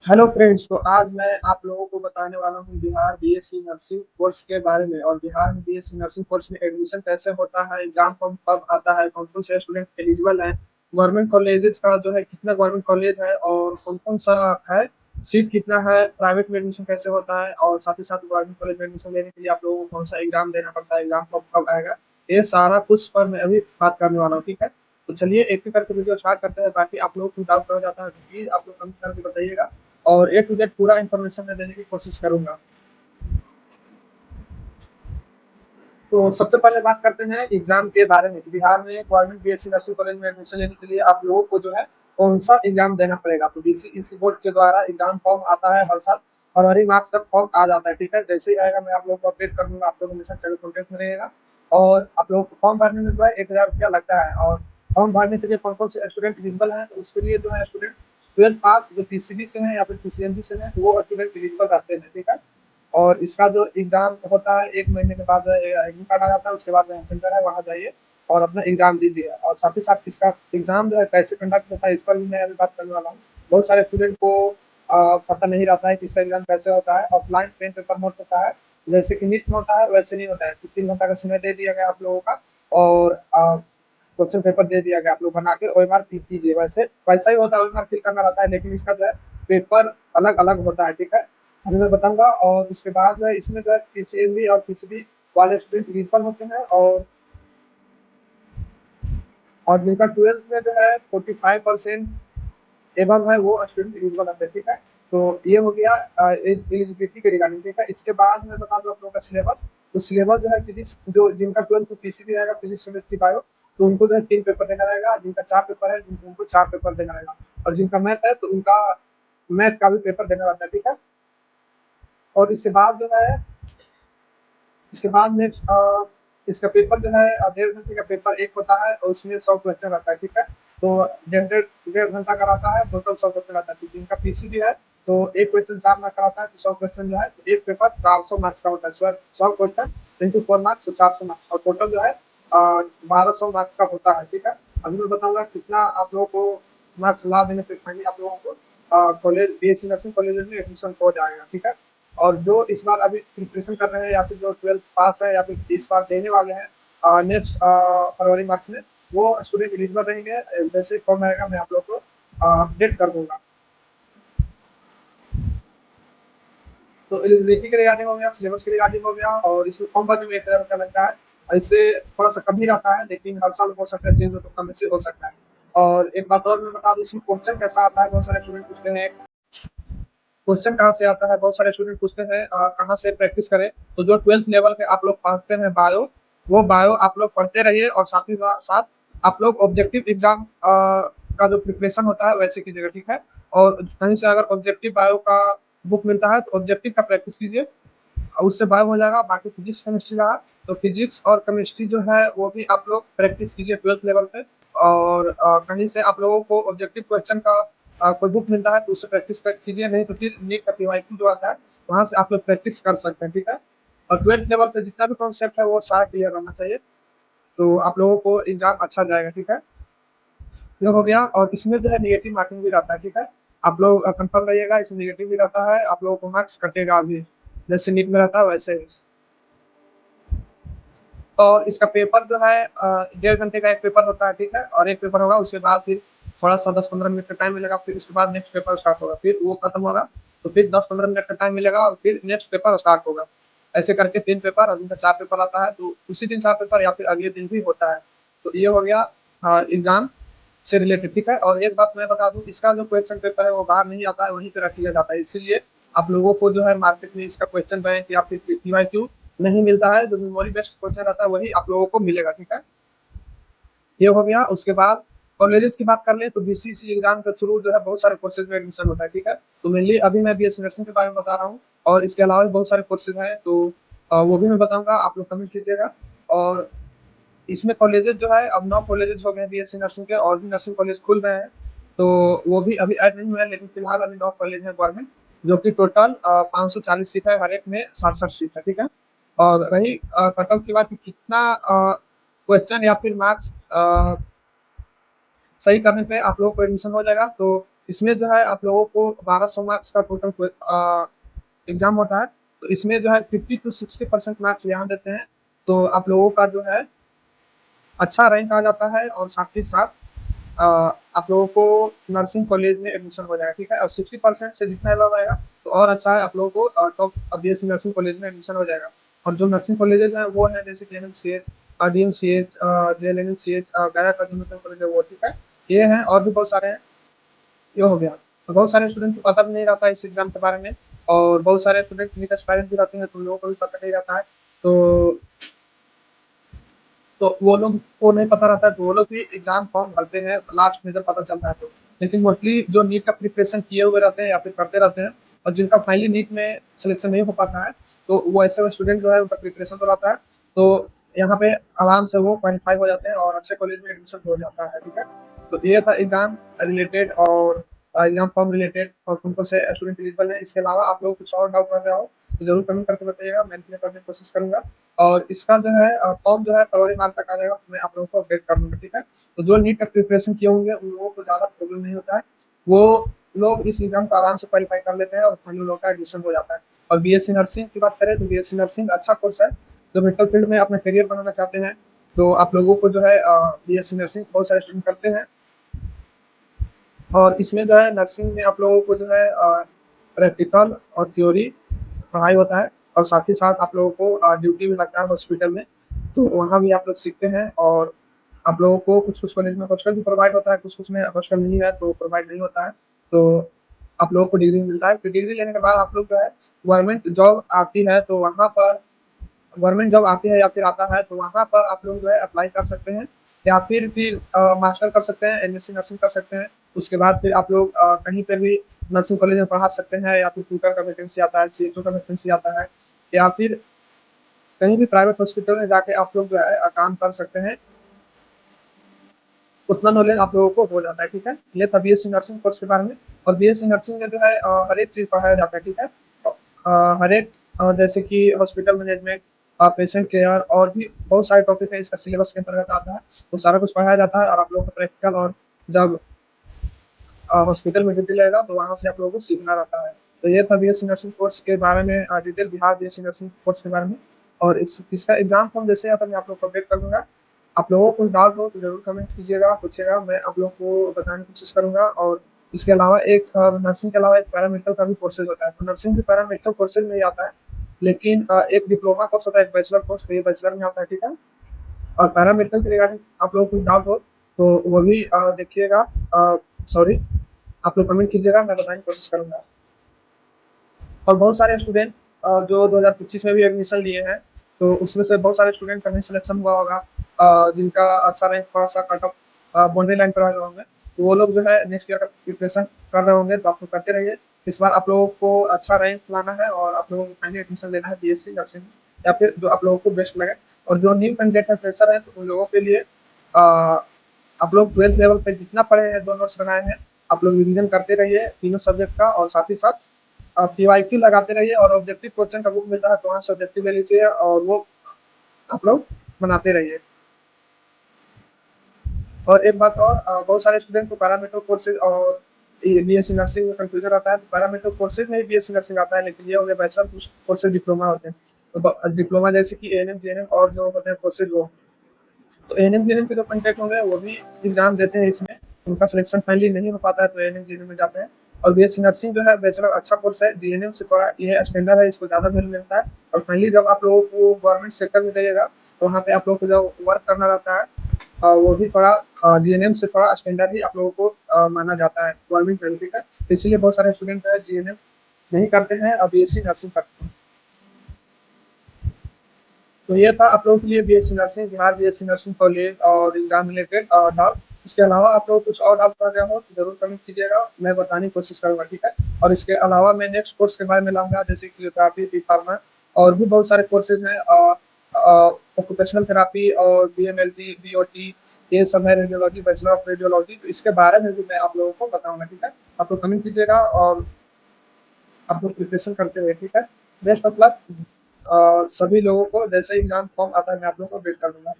Hello friends. तो आज मैं आप लोगों को बताने वाला हूँ बिहार बीएससी नर्सिंग कोर्स के बारे में। और बिहार में बीएससी नर्सिंग कोर्स में एडमिशन कैसे होता है, एग्जाम कब कब आता है, कौन कौन से स्टूडेंट एलिजिबल हैं, गवर्नमेंट कॉलेजेस का जो है कितना गवर्नमेंट कॉलेज है और कौन कौन सा है, सीट कितना है, प्राइवेट में एडमिशन कैसे होता है, और साथ ही साथ गवर्नमेंट कॉलेज में एडमिशन लेने के लिए आप लोगों को कौन सा एग्जाम देना पड़ता है, एग्जाम कब कब आएगा, ये सारा कुछ पर मैं अभी बात करने वाला हूँ। ठीक है, तो चलिए एक एक करके वीडियो स्टार्ट करते हैं। बाकी आप लोग को डाउट रह जाता है तो प्लीज आप लोग कमेंट करके बताइएगा और ए टू जेड पूरा इन्फॉर्मेशन मैं देने की कोशिश करूंगा। तो सबसे पहले बात करते हैं एग्जाम के बारे में। बिहार में गवर्नमेंट बीएससी नर्सिंग कॉलेज में एडमिशन लेने के लिए आप लोगों को जो है कौन सा एग्जाम देना पड़ेगा। तो बीसीईसी बोर्ड के द्वारा एग्जाम फॉर्म आता है हर साल, फरवरी मार्च तक फॉर्म आ जाता है। ठीक है, जैसे ही आएगा मैं आप लोगों को अपडेट कर दूंगा। आप लोग हमेशा चैनल कॉन्टेक्ट में रहेगा। और आप लोगों को फॉर्म भरने में जो है 1,000 रुपया लगता है। और फॉर्म भरने के लिए कौन कौन से स्टूडेंट एलिजिबल है, तो उसके लिए जो है स्टूडेंट 12 पास जो पीसीबी से है या फिर पीसीएमबी से है वो स्टूडेंट एलिजिबल रहते हैं। ठीक है, और इसका जो एग्जाम होता है 1 महीने के बाद एडमिट कार्ड आ जाता है। उसके बाद सेंटर है वहाँ जाइए और अपना एग्जाम दीजिए। और साथ ही साथ इसका एग्जाम जो है कैसे कंडक्ट होता है इस पर भी मैं अभी बात करने वाला हूँ। बहुत सारे स्टूडेंट को पता नहीं रहता है कि इसका एग्जाम कैसे होता है। ऑफलाइन पेन पेपर मोड होता है, जैसे कि नीट में होता है वैसे नहीं होता है। 3 घंटा का समय दे दिया गया आप लोगों का और क्वेश्चन पेपर दे दिया गया, आप लोग बना के ओएमआर फिल कीजिए। वैसे वैसा ही होता है, ओएमआर फिल करना रहता है, लेकिन इसका जो है पेपर अलग अलग होता है। ठीक है, अभी मैं बताऊंगा। और उसके बाद जो है इसमें जो है पीसीएमबी और पीसीबी वाले स्टूडेंट एलिजिबल होते हैं। और जिनका 12th में जो है 45% एबव है वो स्टूडेंट एलिजिबल होते हैं। ठीक है, तो ये हो गया एलिजिबिलिटी के रिगार्डिंग। ठीक है, इसके बाद मैं बता दूं आप लोगों का सिलेबस। तो सिलेबस जो है फिजिक्स, जो जिनका 12th में पीसीबी रहेगा, फिजिक्स केमिस्ट्री बायो, तो उनको जो है 3 पेपर देना रहेगा। जिनका 4 पेपर है उनको 4 पेपर देना रहेगा। और जिनका मैथ है तो उनका मैथ का भी पेपर देना रहता है। ठीक है, और इसके बाद जो है इसके बाद नेक्स्ट इसका पेपर जो है 1.5 घंटे का पेपर एक होता है और उसमें 100 क्वेश्चन रहता है। ठीक है, तो डेढ़ डेढ़ डेढ़ घंटा का रहता है, टोटल 100 क्वेश्चन रहता है। तो जिनका पीसीबी है तो एक क्वेश्चन 4 मार्क का रहता है, तो 100 क्वेश्चन जो है तो एक पेपर 400 मार्क्स का होता है। 100 क्वेश्चन इंटू 4 मार्क्स तो 400 मार्क्स, और टोटल जो है 1200 मार्क्स का होता है। ठीक है, अभी मैं बताऊंगा कितना आप लोगों को मार्क्स ला देने पे फाइनली आप लोगों को कॉलेज बीएससी नर्सिंग कॉलेज में एडमिशन हो जाएगा। ठीक है, और जो इस बार अभी प्रिपरेशन कर रहे हैं या फिर जो 12th पास है या फिर इस बार देने वाले हैं नेक्स्ट फरवरी मार्च में, वो स्टूडेंट एलिजिबल रहेंगे। जैसे फॉर्म आएगा मैं आप लोग को अपडेट कर दूंगा। तो एलिजिबिलिटी के रिगार्डिंग हो गया, सिलेबस के रिगार्डिंग हो गया, और इसमें फॉर्म भरने में 1,000 रुपया लगता है। और इससे थोड़ा सा कम ही रहता है, लेकिन हर साल हो सकता है चेंज हो, तो कम से हो सकता है। और एक बात और मैं बता दूं, इसमें क्वेश्चन कैसा आता है, बहुत सारे स्टूडेंट पूछते हैं क्वेश्चन कहाँ से आता है। बहुत सारे स्टूडेंट पूछते हैं कहाँ से प्रैक्टिस करें। तो जो 12th लेवल के आप लोग पढ़ते हैं बायो, वो बायो आप लोग पढ़ते रहिए, और साथ ही साथ आप लोग ऑब्जेक्टिव एग्जाम का जो प्रिपरेशन होता है वैसे कीजिएगा। ठीक है, और कहीं से अगर ऑब्जेक्टिव बायो का बुक मिलता है तो ऑब्जेक्टिव का प्रैक्टिस कीजिए, उससे बायो हो जाएगा। बाकी फिजिक्स केमिस्ट्री रहा तो फिजिक्स और केमिस्ट्री जो है वो भी आप लोग प्रैक्टिस कीजिए 12th लेवल पे। और कहीं से आप लोगों को ऑब्जेक्टिव क्वेश्चन का कोई बुक मिलता है तो उससे प्रैक्टिस कीजिए, नहीं तो फिर नीट का पीवाईक्यू जो आता है वहां से आप लोग प्रैक्टिस कर सकते हैं। ठीक है, और 12th लेवल पे जितना भी कॉन्सेप्ट है वो सारा क्लियर होना चाहिए, तो आप लोगों को एग्जाम अच्छा जाएगा। ठीक है, ये हो गया। और इसमें जो है निगेटिव मार्किंग भी रहता है। ठीक है, आप लोग कंफर्म रहिएगा, इसमें निगेटिव भी रहता है, आप लोगों को मार्क्स कटेगा अभी, जैसे नीट में रहता है वैसे ही। और इसका पेपर जो है 1.5 घंटे का एक पेपर होता है। ठीक है, और एक पेपर होगा, उसके बाद फिर थोड़ा सा 10-15 मिनट का टाइम मिलेगा, फिर उसके बाद नेक्स्ट पेपर स्टार्ट होगा, फिर वो खत्म होगा तो फिर 10-15 मिनट का टाइम मिलेगा और फिर नेक्स्ट पेपर स्टार्ट होगा। ऐसे करके 3 पेपर, और जिनका 4 पेपर आता है तो उसी दिन 4 पेपर या फिर अगले दिन भी होता है। तो ये हो गया एग्जाम से रिलेटेड। ठीक है, और एक बात मैं बता दूं, इसका जो क्वेश्चन पेपर है वो बाहर नहीं आता है, वहीं पे रख लिया जाता है। इसीलिए आप लोगों को जो है मार्केट में इसका क्वेश्चन बैंक या फिर पीवाईक्यू नहीं मिलता है। जो मेमोरी बेस्ड क्वेश्चन रहता है वही आप लोगों को मिलेगा। ठीक है, ये हो गया। उसके बाद कॉलेजेस की बात कर ले तो बीसीसी एग्जाम के थ्रू जो है बहुत सारे कोर्सेज में एडमिशन होता है। ठीक है, तो मेनली अभी मैं बीएससी नर्सिंग के बारे में बता रहा हूँ, और इसके अलावा भी बहुत सारे कोर्सेज हैं, तो वो भी मैं बताऊंगा, आप लोग कमेंट कीजिएगा। और इसमें कॉलेजेस जो है अब 9 कॉलेजेस हो गए हैं बीएससी नर्सिंग के, और भी नर्सिंग कॉलेज खुल रहे हैं, तो वो भी अभी ऐड नहीं हुए हैं, लेकिन फिलहाल अभी 9 कॉलेज है गवर्नमेंट, जो कि टोटल 540 सीट है, हर एक में 67 सीट है। ठीक है, और रही कट ऑफ की बात कि कितना क्वेश्चन या फिर मार्क्स सही करने पे आप लोगों को एडमिशन हो जाएगा, तो इसमें जो है आप लोगों को 1200 मार्क्स का टोटल एग्जाम होता है। तो इसमें जो है 50 to 60% मार्क्स यहाँ देते हैं। तो आप लोगों का जो है अच्छा रैंक आ जाता है, और साथ ही साथ अ, आप लोगों को नर्सिंग कॉलेज में एडमिशन हो जाएगा, ठीक है। और 60% से जितना अलाव आएगा तो और अच्छा है, आप लोगों को टॉप बीएससी नर्सिंग कॉलेज में एडमिशन हो जाएगा। और जो नर्सिंग कॉलेजेस हैं वो है जैसे K N M C H, D M C H, J L N C H, Gaya का जो नर्सिंग कॉलेज है वो, ठीक है। ये हैं, और भी बहुत सारे हैं। ये हो गया। तो बहुत सारे स्टूडेंट को पता भी नहीं रहता है इस एग्जाम के बारे में, और बहुत सारे स्टूडेंट नीट एस्पायरेंट भी रहते हैं, तो उन लोगों को भी पता नहीं रहता है। तो वो लोग को नहीं पता रहता है, तो वो लोग भी एग्जाम फॉर्म भरते हैं लास्ट में जब पता चलता है तो। लेकिन मोस्टली जो नीट का प्रिपरेशन किए हुए रहते हैं या फिर करते रहते हैं, और जिनका फाइनली नीट में सिलेक्शन नहीं हो पाता है, तो वो ऐसे स्टूडेंट जो है उनका प्रिपरेशन तो रहता है। तो यहाँ पे आराम से वो क्वालिफाई हो जाते हैं और अच्छे कॉलेज में एडमिशन हो जाता है, ठीक है। तो ये था एग्जाम रिलेटेड और एग्जाम फॉर्म रिलेटेड, और कौन कौन से स्टूडेंट एलिजिबल है। इसके अलावा आप लोग कुछ और डाउट कर रहे हो तो जरूर कमेंट करके बताइएगा, मैं क्लियर करने की कोशिश करूंगा। और इसका जो है फॉर्म जो है फरवरी मार्च तक आ जाएगा, तो मैं आप लोगों को अपडेट कर दूंगा, ठीक है। तो जो नीट का प्रिपरेशन किए होंगे उन लोगों को ज़्यादा प्रॉब्लम नहीं होता है, वो लोग इस एग्जाम को आराम से क्वालिफाई कर लेते हैं और फाइनल लोगों का एडमिशन हो जाता है। और बीएससी नर्सिंग की बात करें तो बीएससी नर्सिंग अच्छा कोर्स है। जो मेडिकल फील्ड में अपना करियर बनाना चाहते हैं, तो आप लोगों को जो है बीएससी नर्सिंग बहुत सारे स्टूडेंट करते हैं। और इसमें जो है नर्सिंग में आप लोगों को जो है प्रैक्टिकल और थ्योरी पढ़ाई होता है, और साथ ही साथ आप लोगों को ड्यूटी भी लगता है हॉस्पिटल में, तो वहाँ भी आप लोग सीखते हैं। और आप लोगों को कुछ कुछ कॉलेज में हॉस्टल भी प्रोवाइड होता है, कुछ कुछ में हॉस्टल नहीं है तो प्रोवाइड नहीं होता है। तो आप लोगों को डिग्री मिलता है, फिर डिग्री लेने के बाद आप लोग जो है गवर्नमेंट जॉब आती है तो वहाँ पर गवर्नमेंट जॉब आती है या फिर आता है तो वहाँ पर आप लोग जो है अप्लाई कर सकते हैं, या फिर मास्टर कर सकते हैं, एमएससी नर्सिंग कर सकते हैं। उसके बाद फिर आप लोग कहीं पर भी नर्सिंग कॉलेज में पढ़ा सकते हैं, या फिर ट्यूटर का वैकेंसी आता है, सीएचओ का वैकेंसी आता है, या फिर कहीं भी प्राइवेट हॉस्पिटल में जाके आप लोग जो है काम कर सकते हैं। उतना नॉलेज आप लोगों को हो जाता है, ठीक है। ये था बीएससी नर्सिंग कोर्स के बारे में। और बीएससी नर्सिंग में जो है हर एक चीज़ पढ़ाया जाता है, ठीक है। हर एक जैसे कि हॉस्पिटल मैनेजमेंट, पेशेंट केयर, और भी बहुत सारे टॉपिक है इसका सिलेबस के अंतर्गत आता है। तो सारा कुछ पढ़ाया जाता है, और आप लोगों को प्रैक्टिकल और जब हॉस्पिटल में ड्यूटी लगेगा तो वहाँ से आप लोगों को सीखना रहता है। तो ये था बीएससी नर्सिंग कोर्स के बारे में detail, Bihar BSc nursing course के बारे में। और इसका एग्जाम फॉर्म जैसे आता है मैं आप लोग को अपडेट कर दूंगा। आप लोगों को डाउट हो तो जरूर कमेंट कीजिएगा, पूछिएगा, मैं आप लोग को बताने की कोशिश करूंगा। और इसके अलावा एक नर्सिंग के अलावा एक पैरामेडिकल का भी कोर्सेज होता है, तो नर्सिंग भी पैरामेडिकल कोर्सेज में ही आता है। लेकिन एक डिप्लोमा कोर्स होता है, एक बैचलर कोर्स, तो ये बैचलर में आता है, ठीक है। और पैरामेडिकल के रिगार्डिंग आप लोगों को डाउट हो तो वो भी देखिएगा, सॉरी, आप लोग कमेंट कीजिएगा, मैं बताने की कोशिश करूंगा। और बहुत सारे स्टूडेंट जो 2025 में भी एडमिशन लिए हैं, तो उसमें से बहुत सारे स्टूडेंट का नहीं सिलेक्शन हुआ होगा, जिनका अच्छा रैंक थोड़ा सा कट ऑफ बाउंड्री लाइन पर आ गए होंगे, तो वो लोग जो है नेक्स्ट ईयर का प्रिपरेशन कर रहे होंगे, तो आप लोग करते रहिए। इस बार आप लोगों को अच्छा रैंक लाना है, और आप लोगों को फाइनली एडमिशन लेना है बीएससी नर्सिंग, या फिर जो आप लोगों को बेस्ट लगे। और जो न्यू कैंडिडेट है, फ्रेशर है, तो उन लोगों के लिए आप लोग 12th लेवल पे जितना पढ़े हैं, 2 नोट्स बनाए हैं, आप लोग रिवीजन करते रहिए तीनों सब्जेक्ट का, और साथ ही साथ आप पीवाईक्यू लगाते रहिए। और ऑब्जेक्टिव क्वेश्चन का बुक मिलता है, तो वहाँ से ऑब्जेक्टिव ले लीजिए, और वो आप लोग बनाते रहिए। और एक बात और, बहुत सारे स्टूडेंट को पैरामेडिकल कोर्सेज और बीएससी नर्सिंग में कंफ्यूजन आता है, तो पैरामेडिकल कोर्सेज में भी बीएससी नर्सिंग आता है, लेकिन ये हो गया बैचलर कोर्सेज, डिप्लोमा होते हैं। तो डिप्लोमा जैसे कि एएनएम जेएनएम और जो होते हैं कोर्सेज, वो तो एएनएम जेएनएम के जो कंटेक्ट होंगे वो भी एग्जाम देते हैं इसमें, उनका सिलेक्शन फाइनली नहीं हो पाता है तो एएनएम जेएनएम में जाते हैं। और बीएससी नर्सिंग जो है बैचलर अच्छा कोर्स है, जीएनएम से थोड़ा ये स्टैंडर्ड है, इसको ज़्यादा वैल्यू मिलता है। और फाइनली जब आप लोगों को गवर्नमेंट सेक्टर में जाइएगा, तो वहाँ पे आप लोगों को जो वर्क करना रहता है, वो भी थोड़ा जीएनएम से थोड़ा स्टैंडर्ड ही आप लोगों को माना जाता है गवर्नमेंट फैकल्टी का। तो इसीलिए बहुत सारे स्टूडेंट है जीएनएम नहीं करते हैं और बीएससी नर्सिंग करते हैं। तो ये था आप लोगों के लिए BSc nursing, Bihar BSc nursing college और एग्जाम रिलेटेड डाउट। इसके अलावा आप लोग कुछ और डाउट कर रहे हो तो जरूर कमेंट कीजिएगा, मैं बताने की कोशिश करूंगा, ठीक है। और इसके अलावा मैं नेक्स्ट कोर्स के बारे में लाऊंगा, जैसे फिजियोथेरापी, बी फार्मा, और भी बहुत सारे कोर्सेज हैं, ऑक्यूपेशनल थेरापी और बीएमएलटी, बीओटी, ये सब है, रेडियोलॉजी, बैचलर ऑफ रेडियोलॉजी, तो इसके बारे में भी मैं आप लोगों को बताऊंगा, ठीक है। आप लोग कमेंट कीजिएगा, और आप लोग प्रिपरेशन करते हुए, ठीक है। Best of luck. सभी लोगों को जैसे एग्जाम फॉर्म आता है मैं आप लोगों को अपडेट कर दूंगा।